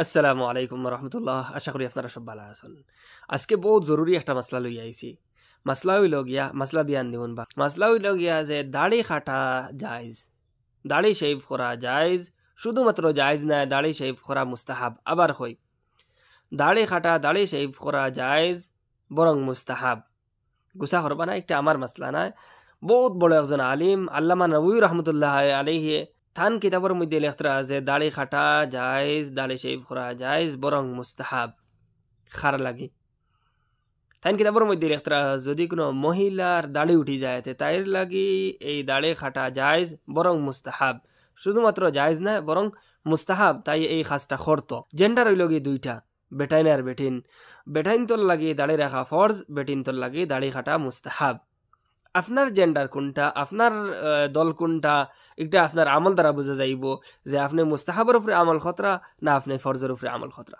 আসসালামু আলাইকুম রহমতুল্লাহ। আশা করি আপনারা সব ভালো আছেন। আজকে বহুত জরুরি একটা মাসলা লই আইছি। মাসলা হইল গিয়া, মাসলা দিয়ান দিউন বা মাসলা হইল গিয়া যে দাড়ি কাটা জায়েজ, দাড়ি শেভ করা জায়েজ, শুধুমাত্র জায়েজ না, দাড়ি শেভ করা মুস্তাহাব। আবার কই, দাড়ি কাটা দাড়ি শেভ করা জায়েজ বরং মুস্তাহাব। গুসা করবা না, একটা আমার মাসলা না। বহুত বড় একজন আলিম আল্লামা নবী রহমতুল্লাহ আলাইহি থান কিতাবের মধ্যে লেখরা আছে দাড়ি কাটা জায়েজ, দাড়ি শেভ করা জায়েজ বরং মুস্তাহাব। খার লাগি থান কিতাবের মধ্যে লেখরা যদি কোনো মহিলার দাড়ি উঠি যায় তাইর লাগি এই দাড়ি কাটা জায়েজ বরং মুস্তাহাব। শুধুমাত্র জায়েজ না বরং মুস্তাহাব। তাই এই কাজটা করতো। জেন্ডার হইল গিয়ে দুইটা, বেটাইন আর বেটিন। বেটাইন তোর লাগি দাড়ি রাখা ফরজ, বেটিন তোর লাগি দাড়ি কাটা মুস্তাহাব। আপনার জেন্ডার কোনটা, আপনার দল কোনটা, এটা আপনার আমল দ্বারা বোঝা যাইব যে আপনি মুস্তাহাবের উপরে আমল খতরা না আপনি ফরজের উপরে আমল খতরা।